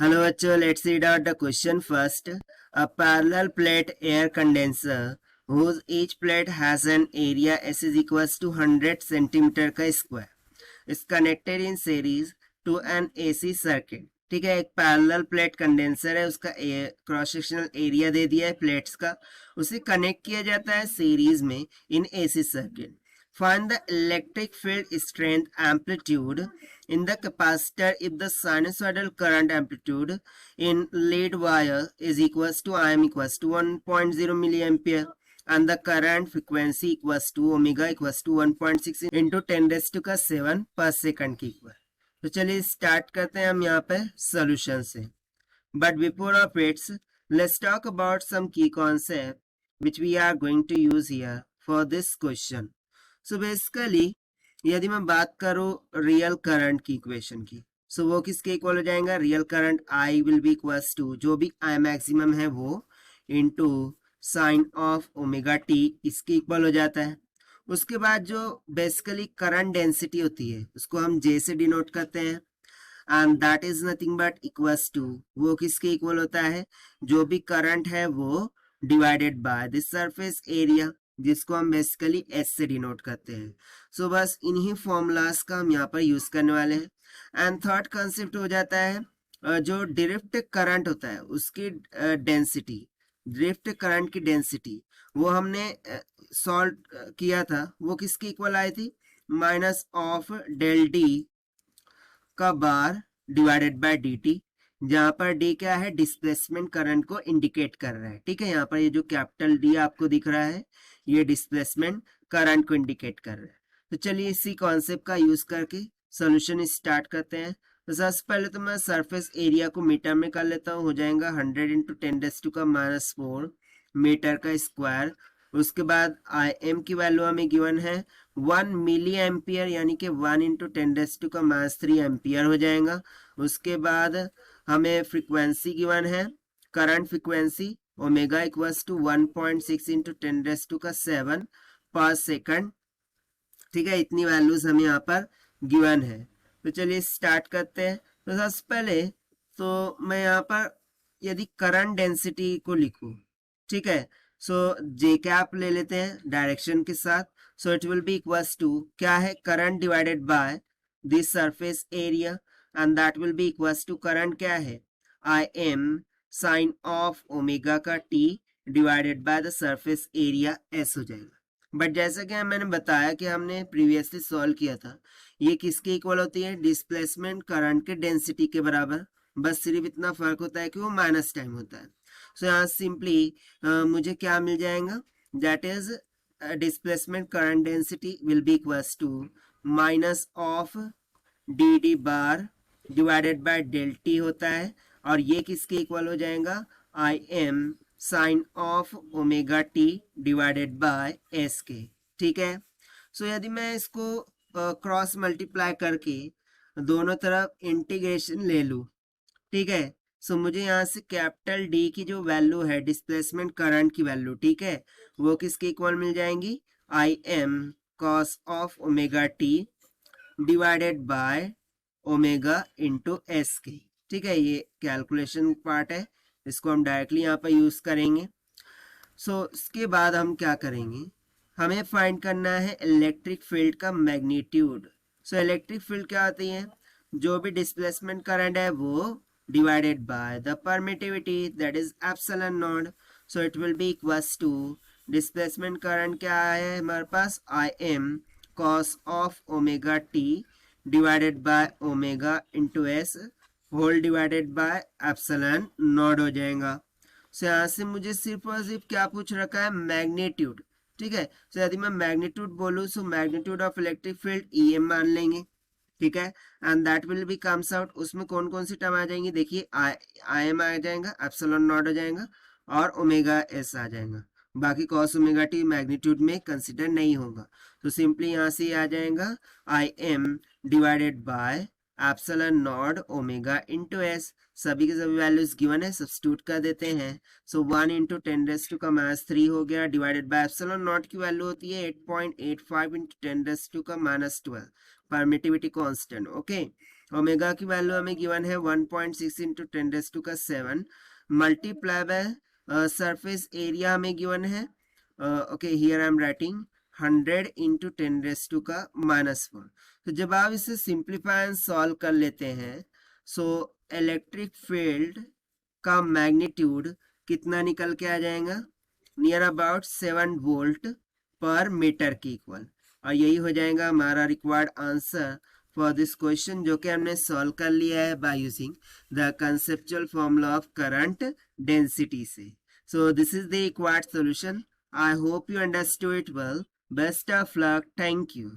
Hello बच्चों, let's read out the question first. A parallel plate air condenser whose each plate has an area S is equals to 100 centimeter का square is connected in series to an AC circuit. ठीक है, एक parallel plate condenser है, उसका cross sectional area दे दिया है plates का, उसे कनेक्ट किया जाता है सीरीज में in AC circuit. Find the electric field strength amplitude in the capacitor if the sinusoidal current amplitude in lead wire is equals to Im equals to 1.0 milliampere and the current frequency equals to omega equals to 1.6 into 10 raised to 7 per second की equal. तो चलिए start करते हैं हम यहाँ पे solution से. But before of its let's talk about some key concept which we are going to use here for this question. So basically यदि मैं बात करूं रियल करंट की इक्वेशन की, सो वो किसके इक्वल हो जाएगा? Real current I will be equals to जो भी आई मैक्सिमम है वो into sine of omega t, इसके इक्वल हो जाता है. उसके बाद जो बेसिकली करंट डेंसिटी होती है उसको हम जे से डिनोट करते हैं and that is nothing but equals to, वो किसके इक्वल होता है? जो भी करंट है वो divided by this surface area, जिसको हम बेसिकली एस से डिनोट करते हैं. सो बस इन्हीं फॉर्मूलाज का हम यहाँ पर यूज करने वाले हैं. एंड थर्ड कंसेप्ट हो जाता है जो ड्रिफ्ट करंट होता है उसकी डेंसिटी, ड्रिफ्ट करंट की डेंसिटी वो हमने सॉल्व किया था, वो किसकी इक्वल आई थी? माइनस ऑफ डेल डी का बार डिवाइडेड बाय डी टी, जहां पर डी क्या है? डिस्प्लेसमेंट करंट को इंडिकेट कर रहा है. ठीक है, यहाँ पर ये जो कैपिटल डी आपको दिख रहा है ये डिस्प्लेसमेंट करंट को इंडिकेट कर रहा है. तो चलिए इसी कॉन्सेप्ट का यूज करके सॉल्यूशन स्टार्ट करते हैं. तो सबसे पहले तो मैं सरफेस एरिया को मीटर में कर लेता हूँ, हो जाएगा 100 इंटू 10⁻⁴ मीटर का स्क्वायर. उसके बाद आई एम की वैल्यू हमें गिवन है 1 मिली एम्पियर, यानी कि 1 इंटू 10⁻³ एम्पियर हो जाएगा. उसके बाद हमें फ्रीक्वेंसी गिवन है, current frequency omega equals to 1.6 into 10⁻⁷ पर सेकंड. ठीक है, इतनी वैल्यूज हमें यहाँ पर गिवन है. तो चलिए स्टार्ट करते हैं. तो सबसे पहले तो मैं यहाँ पर यदि करंट डेंसिटी को लिखूं, ठीक है, सो जे कैप ले लेते हैं डायरेक्शन के साथ. So it will be equals to क्या है? Current divided by this surface area and that will be equals to current क्या है? I M sine of omega का t divided by the surface area s हो जाएगा. But जैसा कि मैंने बताया कि हमने प्रीवियसली सॉल्व किया था, ये किसके इक्वल होती है? डिस्प्लेसमेंट करंट के डेंसिटी के बराबर. बस सिर्फ इतना फर्क होता है कि वो माइनस टाइम होता है. सो यहाँ सिंपली मुझे क्या मिल जाएगा? That is displacement current density will be equals to minus of D D bar divided by del t होता है, और ये किसके इक्वल हो जाएगा? I M sine of omega t divided by S K. ठीक है, सो यदि मैं इसको क्रॉस मल्टीप्लाई करके दोनों तरफ इंटीग्रेशन ले लूं, ठीक है, सो मुझे यहाँ से कैपिटल डी की जो वैल्यू है डिस्प्लेसमेंट करंट की वैल्यू, ठीक है, वो किसके इक्वल मिल जाएंगी? आई m cos of omega t divided by omega into S K. ठीक है, ये कैलकुलेशन पार्ट है, इसको हम डायरेक्टली यहाँ पर यूज करेंगे. सो इसके बाद हम क्या करेंगे? हमें फाइंड करना है इलेक्ट्रिक फील्ड का मैग्नीट्यूड. सो इलेक्ट्रिक फील्ड क्या होती है? जो भी डिस्प्लेसमेंट करंट है वो divided by the permittivity, that is epsilon naught. So it will be equals to displacement current क्या है हमारे पास? I m cos of omega t divided by omega into s whole divided by epsilon naught हो जाएगा. सो यहाँ से मुझे सिर्फ और सिर्फ क्या पूछ रखा है? मैग्नीट्यूड. ठीक है, सो यदि मैं मैग्नीट्यूड बोलूँ so magnitude of electric field E M मान लेंगे. ठीक है, and that will be comes out. उसमें कौन कौन सी टर्म आ जाएंगी? देखिए, आई एम आ जाएगा, एप्सिलॉन नॉट हो जाएगा और ओमेगा एस आ जाएगा. बाकी कॉस ओमेगा टी मैग्नीट्यूड में कंसिडर नहीं होगा. तो सिंपली यहाँ से आ जाएगा I M divided by epsilon not omega into S. सभी के सभी वैल्यूज गिवन है, सब्स्टिट्यूट कर देते हैं. सो 1 इंटू 10⁻³ हो गया डिवाइडेड बाय एप्सिलॉन नॉट की वैल्यू होती है 8.85 into 10⁻12 permittivity constant. Okay, omega की वैल्यू हमें गिवन है 1.6 into 10⁻⁷, multiply by surface area हमें गिवन है, okay here I am writing 100 into 10⁻⁻⁴। तो जब आप इसे सिंप्लीफाई एंड सॉल्व कर लेते हैं, सो इलेक्ट्रिक फील्ड का मैग्नीट्यूड कितना निकल के आ जाएगा, near about 7 volt per metre के इक्वल। और यही हो जाएगा हमारा required answer for this question, जो कि हमने सॉल्व कर लिया है by using the conceptual formula of current density से। So this is the required solution. I hope you understood it well. Best of luck. Thank you.